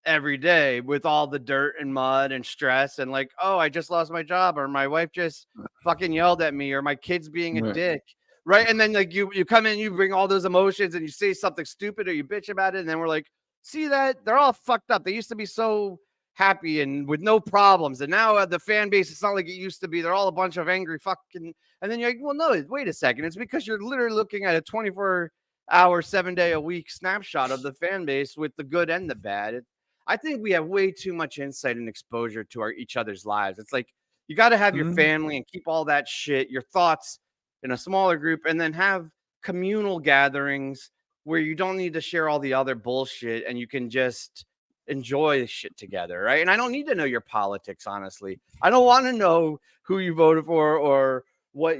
[SPEAKER 1] every day with all the dirt and mud and stress and like, oh, I just lost my job, or my wife just fucking yelled at me, or my kid's being a
[SPEAKER 2] Right.
[SPEAKER 1] dick, right? And then like you come in, you bring all those emotions and you say something stupid or you bitch about it, and then we're like, see that they're all fucked up. They used to be so happy and with no problems, and now the fan base, it's not like it used to be. They're all a bunch of angry fucking. And then you're like, well, no, wait a second. It's because you're literally looking at a 24-hour, 7-day a week snapshot of the fan base with the good and the bad. I think we have way too much insight and exposure to each other's lives. It's like you got to have your
[SPEAKER 2] Mhm.
[SPEAKER 1] family and keep all that shit, your thoughts in a smaller group, and then have communal gatherings where you don't need to share all the other bullshit and you can just enjoy the shit together, right? And I don't need to know your politics, honestly. I don't want to know who you voted for or what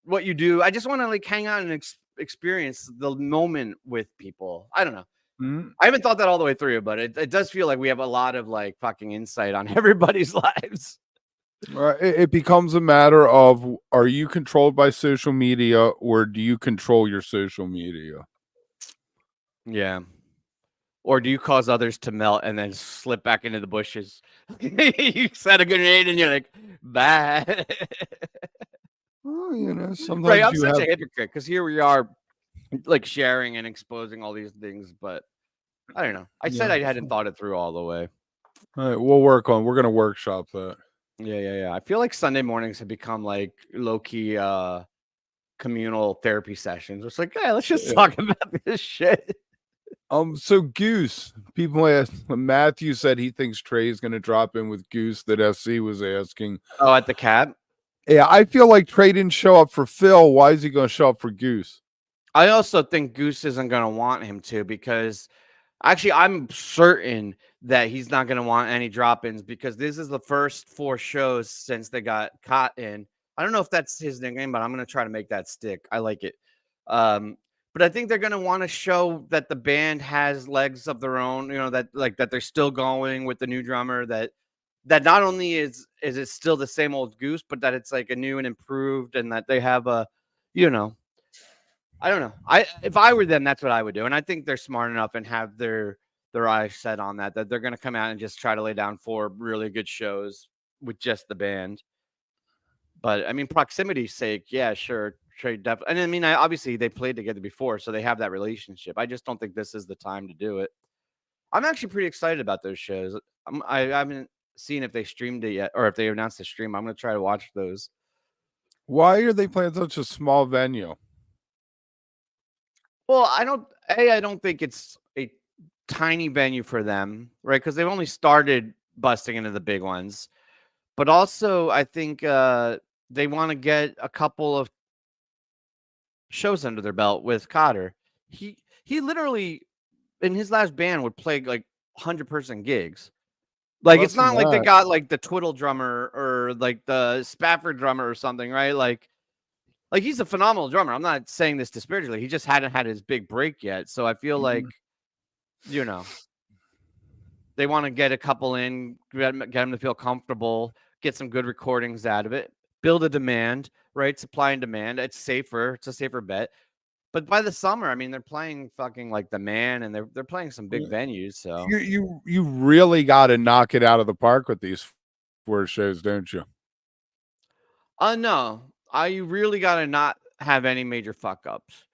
[SPEAKER 1] what you do. I just want to like hang out and experience the moment with people. I don't know.
[SPEAKER 2] Mhm.
[SPEAKER 1] I haven't thought that all the way through, but it does feel like we have a lot of like fucking insight on everybody's lives.
[SPEAKER 2] It becomes a matter of, are you controlled by social media or do you control your social media?
[SPEAKER 1] Yeah. Or do you cause others to melt and then slip back into the bushes? You set a grenade and you're like, bye.
[SPEAKER 2] Well, you know,
[SPEAKER 1] Right.
[SPEAKER 2] sometimes
[SPEAKER 1] I'm
[SPEAKER 2] you
[SPEAKER 1] such a
[SPEAKER 2] have.
[SPEAKER 1] hypocrite because here we are like sharing and exposing all these things, but I don't know. I said
[SPEAKER 2] Yeah.
[SPEAKER 1] I hadn't thought it through all the way.
[SPEAKER 2] All right, we're gonna workshop that.
[SPEAKER 1] Yeah. I feel like Sunday mornings have become like low key communal therapy sessions. It's like, hey, let's just
[SPEAKER 2] Yeah.
[SPEAKER 1] talk about this shit.
[SPEAKER 2] So Goose, people ask, Matthew said he thinks Trey is gonna drop in with Goose, that SC was asking.
[SPEAKER 1] Oh, at the cab.
[SPEAKER 2] Yeah, I feel like Trey didn't show up for Phil. Why is he gonna show up for Goose?
[SPEAKER 1] I also think Goose isn't gonna want him to because actually I'm certain that he's not gonna want any drop-ins because this is the first 4 shows since they got caught in. I don't know if that's his nickname, but I'm gonna try to make that stick. I like it. Um, but I think they're gonna want to show that the band has legs of their own, that like that they're still going with the new drummer, that not only is it still the same old Goose, but that it's like a new and improved and that they have a, you know, I don't know. If I were them, that's what I would do. And I think they're smart enough and have their eyes set on that they're gonna come out and just try to lay down 4 really good shows with just the band. But I mean, proximity's sake, yeah, sure. Trade definitely. And I mean, obviously they played together before, so they have that relationship. I just don't think this is the time to do it. I'm actually pretty excited about those shows. I haven't seen if they streamed it yet or if they announced the stream. I'm gonna try to watch those.
[SPEAKER 2] Why are they playing such a small venue?
[SPEAKER 1] Well, I don't think it's a tiny venue for them, right? Because they've only started busting into the big ones. But also, I think they want to get a couple of shows under their belt with Cotter. He literally in his last band would play like 100-person gigs. Like it's
[SPEAKER 2] Less than
[SPEAKER 1] not like they
[SPEAKER 2] that.
[SPEAKER 1] got like the twiddle drummer or like the Spafford drummer or something, right? Like he's a phenomenal drummer. I'm not saying this disparagingly. He just hadn't had his big break yet. So I feel like,
[SPEAKER 2] Mhm.
[SPEAKER 1] you know, they want to get a couple in, get them to feel comfortable, get some good recordings out of it, build a demand, right? Supply and demand. It's safer. It's a safer bet. But by the summer, I mean, they're playing fucking like the Man, and they're playing some big venues. So
[SPEAKER 2] You really got to knock it out of the park with these 4 shows, don't you?
[SPEAKER 1] no, I really gotta not have any major fuck ups.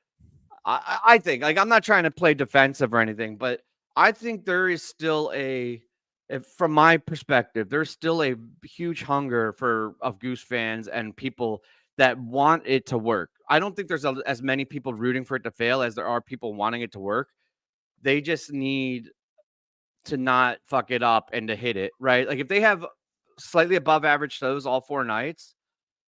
[SPEAKER 1] I think like I'm not trying to play defensive or anything, but I think there is still if from my perspective, there's still a huge hunger for of Goose fans and people that want it to work. I don't think there's as many people rooting for it to fail as there are people wanting it to work. They just need to not fuck it up and to hit it, right? Like if they have slightly above average shows all 4 nights,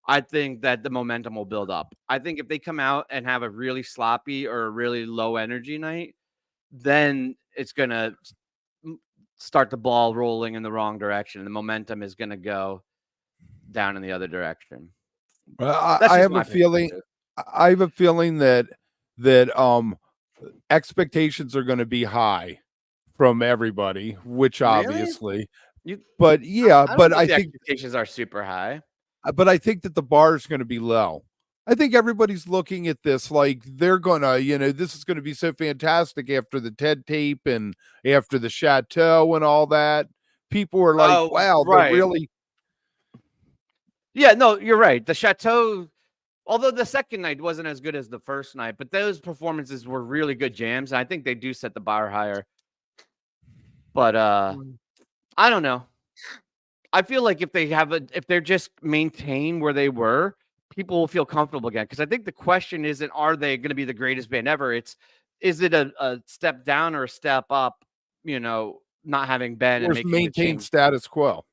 [SPEAKER 1] I think that the momentum will build up. I think if they come out and have a really sloppy or a really low energy night, then it's gonna start the ball rolling in the wrong direction. The momentum is gonna go down in the other direction.
[SPEAKER 2] Well,
[SPEAKER 1] That's
[SPEAKER 2] I
[SPEAKER 1] just
[SPEAKER 2] have a
[SPEAKER 1] my
[SPEAKER 2] feeling.
[SPEAKER 1] perspective.
[SPEAKER 2] I have a feeling that expectations are going to be high from everybody, which
[SPEAKER 1] Really?
[SPEAKER 2] obviously.
[SPEAKER 1] You?
[SPEAKER 2] But yeah,
[SPEAKER 1] I don't
[SPEAKER 2] but
[SPEAKER 1] know if
[SPEAKER 2] I
[SPEAKER 1] the
[SPEAKER 2] think
[SPEAKER 1] expectations are super high.
[SPEAKER 2] that the bar is going to be low. I think everybody's looking at this like they're gonna, this is going to be so fantastic after the TED tape and after the Chateau and all that. People are like,
[SPEAKER 1] Oh,
[SPEAKER 2] wow, they're
[SPEAKER 1] right.
[SPEAKER 2] really.
[SPEAKER 1] Yeah, no, you're right. The Chateau, although the second night wasn't as good as the first night, but those performances were really good jams. And I think they do set the bar higher. But I don't know. I feel like if they're just maintain where they were, people will feel comfortable again. Because I think the question isn't are they going to be the greatest band ever? It's is it a step down or a step up? Not having been and
[SPEAKER 2] Or
[SPEAKER 1] making the
[SPEAKER 2] maintain
[SPEAKER 1] change.
[SPEAKER 2] status quo.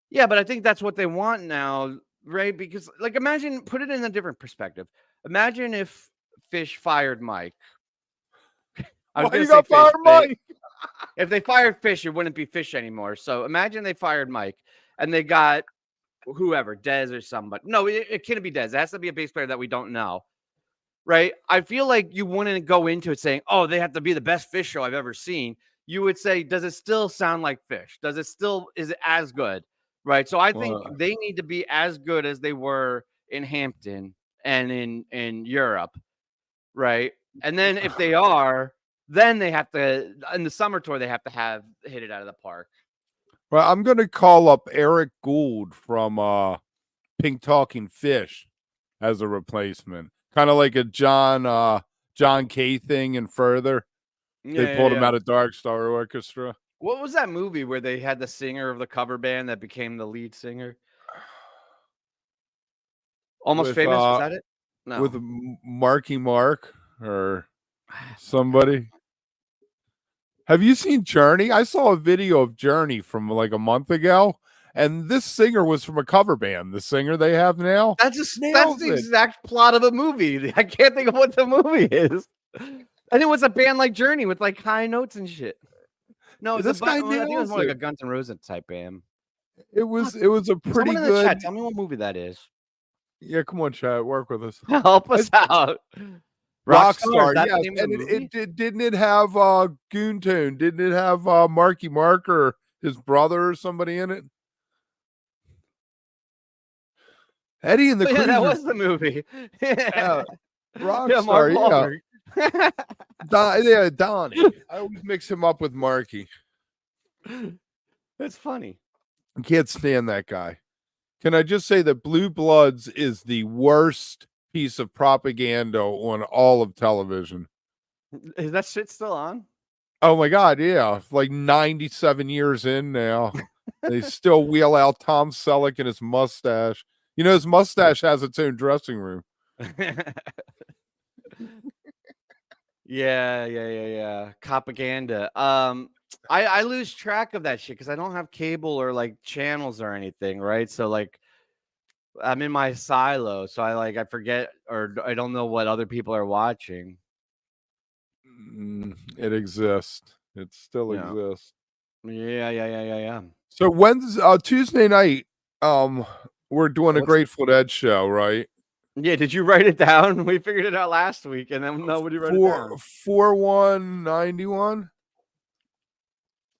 [SPEAKER 1] Yeah, but I think that's what they want now, right? Because like imagine put it in a different perspective. Imagine if Fish fired Mike. I was
[SPEAKER 2] Why
[SPEAKER 1] gonna
[SPEAKER 2] you
[SPEAKER 1] say
[SPEAKER 2] got
[SPEAKER 1] Fish,
[SPEAKER 2] fired,
[SPEAKER 1] but
[SPEAKER 2] Mike?
[SPEAKER 1] if they fired Fish, it wouldn't be Fish anymore. So imagine they fired Mike and they got whoever, Dez or somebody. No, it can't be Dez. It has to be a bass player that we don't know. Right? I feel like you wouldn't go into it saying, "Oh, they have to be the best Fish show I've ever seen." You would say, "Does it still sound like Fish? Is it as good?" Right? So I think
[SPEAKER 2] Well,
[SPEAKER 1] they need to be as good as they were in Hampton and in Europe, right? And then if they are, then they have to in the summer tour they have to have hit it out of the park.
[SPEAKER 2] well, I'm gonna call up Eric Gould from Pink Talking Fish as a replacement. Kind of like a John Kay thing and Further.
[SPEAKER 1] Yeah,
[SPEAKER 2] They
[SPEAKER 1] yeah,
[SPEAKER 2] pulled him
[SPEAKER 1] yeah.
[SPEAKER 2] out of Dark Star Orchestra.
[SPEAKER 1] What was that movie where they had the singer of the cover band that became the lead singer? Almost
[SPEAKER 2] with
[SPEAKER 1] Famous, was that it? No.
[SPEAKER 2] Marky Mark or somebody. Have you seen Journey? I saw a video of Journey from like a month ago, and this singer was from a cover band. The singer they have now
[SPEAKER 1] That's
[SPEAKER 2] nails
[SPEAKER 1] the
[SPEAKER 2] it.
[SPEAKER 1] exact plot of a movie. I can't think of what the movie is. And it was a band like Journey with like high notes and shit. No, it was
[SPEAKER 2] This guy
[SPEAKER 1] I think it was
[SPEAKER 2] nails
[SPEAKER 1] more like a
[SPEAKER 2] it.
[SPEAKER 1] Guns N' Roses type band.
[SPEAKER 2] It
[SPEAKER 1] Fuck.
[SPEAKER 2] was it was a
[SPEAKER 1] Someone
[SPEAKER 2] pretty
[SPEAKER 1] in the chat,
[SPEAKER 2] good.
[SPEAKER 1] tell me what movie that is.
[SPEAKER 2] Yeah, come on, chat, work with us.
[SPEAKER 1] Help us out. Rockstar, is
[SPEAKER 2] Rockstar,
[SPEAKER 1] that the
[SPEAKER 2] yes,
[SPEAKER 1] name of the
[SPEAKER 2] and
[SPEAKER 1] movie?
[SPEAKER 2] didn't it have Goontone? Didn't it have Marky Mark or his brother or somebody in it? Eddie and the
[SPEAKER 1] Oh, yeah, that
[SPEAKER 2] Cruisers.
[SPEAKER 1] was the movie.
[SPEAKER 2] Yeah,
[SPEAKER 1] Yeah, Mark
[SPEAKER 2] Rockstar, yeah.
[SPEAKER 1] Wahlberg.
[SPEAKER 2] Yeah, Donnie. I always mix him up with Marky.
[SPEAKER 1] That's funny.
[SPEAKER 2] I can't stand that guy. Can I just say that Blue Bloods is the worst piece of propaganda on all of television?
[SPEAKER 1] Is that shit still on?
[SPEAKER 2] Oh my god, yeah. Like 97 years in now. They still wheel out Tom Selleck and his mustache. You know, his mustache has its own dressing room.
[SPEAKER 1] Yeah. Propaganda. I lose track of that shit because I don't have cable or like channels or anything, right? So like I'm in my silo, so I forget or I don't know what other people are watching.
[SPEAKER 2] It exists. It still
[SPEAKER 1] Yeah.
[SPEAKER 2] exists.
[SPEAKER 1] Yeah.
[SPEAKER 2] So when's Tuesday night? We're doing a
[SPEAKER 1] What's
[SPEAKER 2] Grateful Dead show, right?
[SPEAKER 1] Yeah, did you write it down? We figured it out last week and then nobody wrote it down.
[SPEAKER 2] 4191?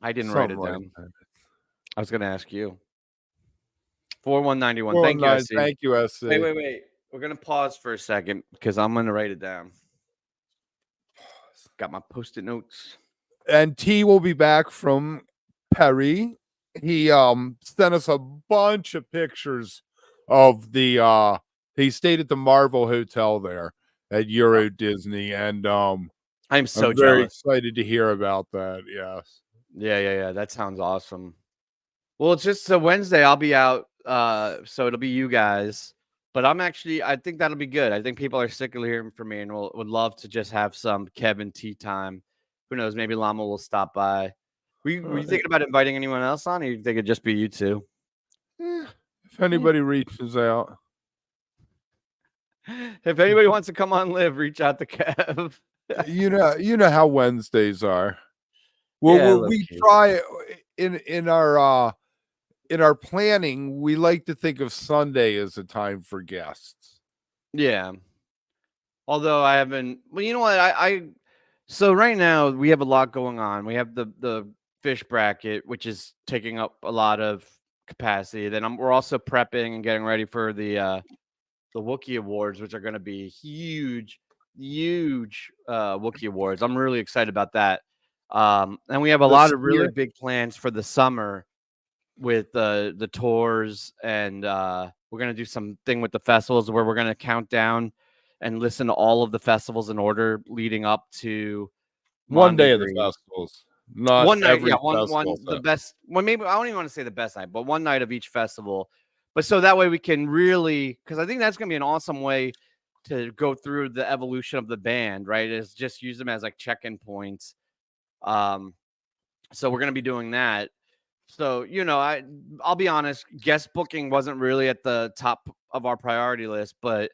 [SPEAKER 1] I didn't write
[SPEAKER 2] Something
[SPEAKER 1] it
[SPEAKER 2] like
[SPEAKER 1] down.
[SPEAKER 2] that.
[SPEAKER 1] I was gonna ask you. 4191. Thank you,
[SPEAKER 2] 419.
[SPEAKER 1] SC.
[SPEAKER 2] Thank you, SC.
[SPEAKER 1] Wait. We're gonna pause for a second because I'm gonna write it down. Got my post-it notes.
[SPEAKER 2] And T will be back from Perry. He sent us a bunch of pictures of the he stayed at the Marvel Hotel there at Euro Disney, and
[SPEAKER 1] I'm so
[SPEAKER 2] I'm very
[SPEAKER 1] jealous.
[SPEAKER 2] excited to hear about that. Yes.
[SPEAKER 1] Yeah. That sounds awesome. Well, it's just a Wednesday. I'll be out. So it'll be you guys. But I think that'll be good. I think people are sick of hearing from me and would love to just have some Kevin tea time. Who knows? Maybe Llama will stop by. Were you thinking about inviting anyone else on, or you think it'd just be you two?
[SPEAKER 2] If anybody reaches out.
[SPEAKER 1] If anybody wants to come on live, reach out to Kev.
[SPEAKER 2] You know how Wednesdays are.
[SPEAKER 1] Yeah,
[SPEAKER 2] We
[SPEAKER 1] low-key.
[SPEAKER 2] try in our planning, we like to think of Sunday as a time for guests.
[SPEAKER 1] Yeah. Although I haven't, well, you know what? So right now we have a lot going on. We have the fish bracket, which is taking up a lot of capacity. Then we're also prepping and getting ready for the Wookiee Awards, which are going to be huge Wookiee Awards. I'm really excited about that. And we have a lot
[SPEAKER 2] This
[SPEAKER 1] of really
[SPEAKER 2] year,
[SPEAKER 1] big plans for the summer with the tours, and we're gonna do something with the festivals where we're gonna count down and listen to all of the festivals in order leading up to
[SPEAKER 2] one day of the
[SPEAKER 1] Mondegree.
[SPEAKER 2] festivals, not
[SPEAKER 1] One night, yeah,
[SPEAKER 2] every festival.
[SPEAKER 1] the best one. Maybe I don't even want to say the best night, but one night of each festival. But so that way we can really, because I think that's gonna be an awesome way to go through the evolution of the band. Right, is just use them as like check-in points. So we're gonna be doing that. So, I'll be honest, guest booking wasn't really at the top of our priority list, but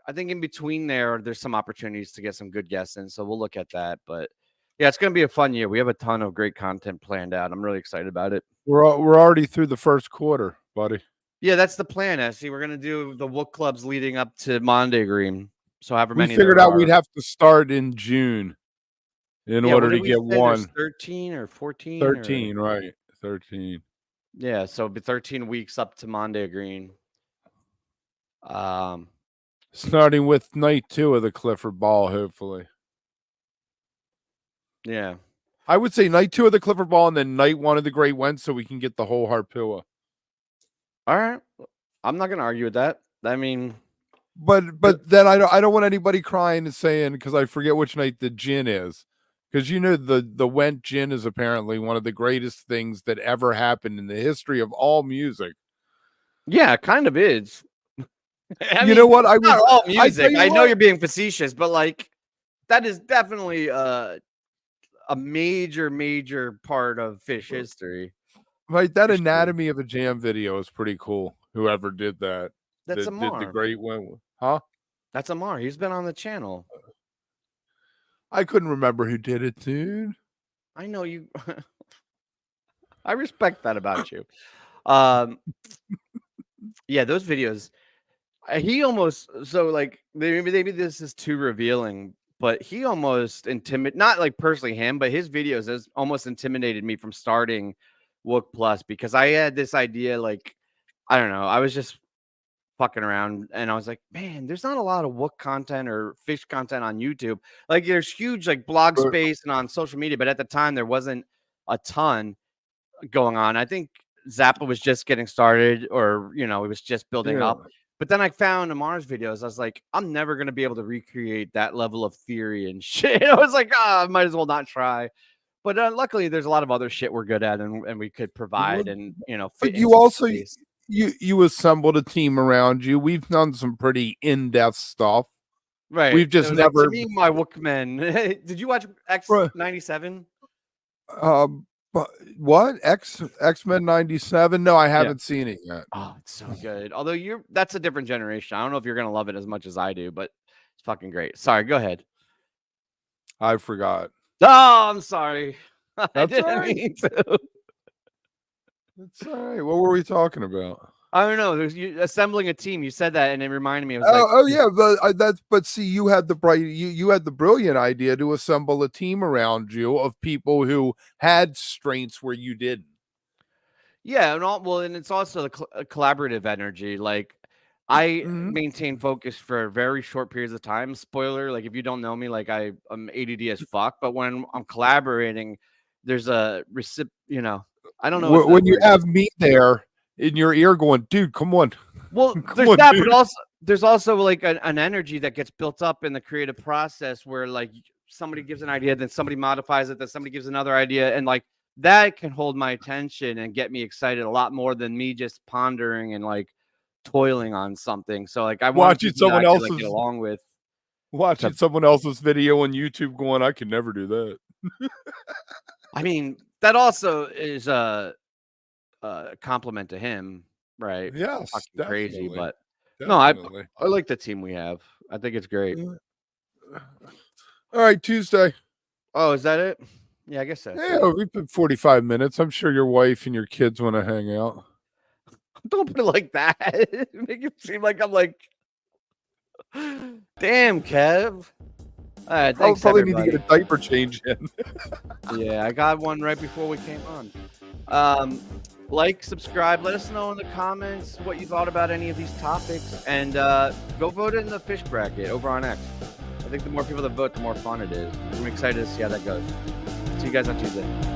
[SPEAKER 1] I think in between there's some opportunities to get some good guests in. So we'll look at that. But yeah, it's going to be a fun year. We have a ton of great content planned out. I'm really excited about it.
[SPEAKER 2] We're already through the first quarter, buddy.
[SPEAKER 1] Yeah, that's the plan, Essie. We're going to do the Wook clubs leading up to Monday Green. So however
[SPEAKER 2] We
[SPEAKER 1] many
[SPEAKER 2] figured
[SPEAKER 1] there
[SPEAKER 2] out
[SPEAKER 1] are.
[SPEAKER 2] we'd have to start in June in order to get
[SPEAKER 1] There's
[SPEAKER 2] one.
[SPEAKER 1] 13 or 14?
[SPEAKER 2] 13, right. 13.
[SPEAKER 1] Yeah, so it'll be 13 weeks up to Monday Green.
[SPEAKER 2] Starting with night 2 of the Clifford Ball, hopefully.
[SPEAKER 1] Yeah.
[SPEAKER 2] I would say night 2 of the Clifford Ball and then night 1 of the Great Went so we can get the whole Harpua.
[SPEAKER 1] All right. I'm not going to argue with that. I mean,
[SPEAKER 2] but then I don't want anybody crying and saying, because I forget which night the gin is. Because the Went gin is apparently one of the greatest things that ever happened in the history of all music.
[SPEAKER 1] Yeah, it kind of is.
[SPEAKER 2] You know what?
[SPEAKER 1] Not all music. I know
[SPEAKER 2] what?
[SPEAKER 1] you're being facetious, but like that is definitely a major part of Fish history.
[SPEAKER 2] Right, that Anatomy of a Jam video is pretty cool. Whoever did that.
[SPEAKER 1] That's
[SPEAKER 2] Amar. Did the Great Went, huh?
[SPEAKER 1] That's Amar. He's been on the channel.
[SPEAKER 2] I couldn't remember who did it, dude.
[SPEAKER 1] I know you. I respect that about you. Yeah, those videos. He almost like maybe this is too revealing, but he almost not like personally him, but his videos has almost intimidated me from starting Wook Plus because I had this idea, like, I don't know, I was just fucking around and I was like, man, there's not a lot of Wook content or fish content on YouTube. Like, there's huge like blog space and on social media, but at the time there wasn't a ton going on. I think Zappa was just getting started, or it was just building up. But then I found Amar's videos. I was like, I'm never going to be able to recreate that level of theory and shit. I was like, I might as well not try. But luckily, there's a lot of other shit we're good at, and we could provide and fit.
[SPEAKER 2] But you also you assembled a team around you. We've done some pretty in-depth stuff.
[SPEAKER 1] Right.
[SPEAKER 2] We've just never.
[SPEAKER 1] Like, to me, my Wookmen. Did you watch X97?
[SPEAKER 2] But what? X-Men 97? No, I haven't seen it yet.
[SPEAKER 1] Oh, it's so good. Although that's a different generation. I don't know if you're gonna love it as much as I do, but it's fucking great. Sorry, go ahead.
[SPEAKER 2] I forgot.
[SPEAKER 1] Oh, I'm sorry.
[SPEAKER 2] That's
[SPEAKER 1] I didn't mean to.
[SPEAKER 2] It's all right. What were we talking about?
[SPEAKER 1] I don't know. There's you assembling a team. You said that, and it reminded me. Of
[SPEAKER 2] yeah, but see, you had the brilliant idea to assemble a team around you of people who had strengths where you didn't. Yeah,
[SPEAKER 1] and it's also a collaborative energy. Like, I maintain focus for very short periods of time. Spoiler, like if you don't know me, like I'm ADD as fuck. But when I'm collaborating, there's a I don't know
[SPEAKER 2] when you have me there in your ear going, dude, come on.
[SPEAKER 1] Well, but there's also like an energy that gets built up in the creative process where like somebody gives an idea, then somebody modifies it, then somebody gives another idea, and like that can hold my attention and get me excited a lot more than me just pondering and like toiling on something. So like I
[SPEAKER 2] watching someone else's
[SPEAKER 1] get along with
[SPEAKER 2] someone else's video on YouTube going, I can never do that.
[SPEAKER 1] I mean, that also is a compliment to him, right?
[SPEAKER 2] Yes,
[SPEAKER 1] crazy, but
[SPEAKER 2] definitely.
[SPEAKER 1] no, I like the team we have. I think it's great.
[SPEAKER 2] All right, Tuesday.
[SPEAKER 1] Oh, is that it? Yeah, I guess so.
[SPEAKER 2] Yeah, we've been 45 minutes. I'm sure your wife and your kids want to hang out.
[SPEAKER 1] Don't put it like that. Make it seem like I'm like, damn, Kev. All right, thanks,
[SPEAKER 2] probably
[SPEAKER 1] everybody.
[SPEAKER 2] need to get a diaper change in.
[SPEAKER 1] Yeah, I got one right before we came on. Like, subscribe, let us know in the comments what you thought about any of these topics, and go vote in the fish bracket over on X. I think the more people that vote, the more fun it is. I'm excited to see how that goes. See you guys on Tuesday.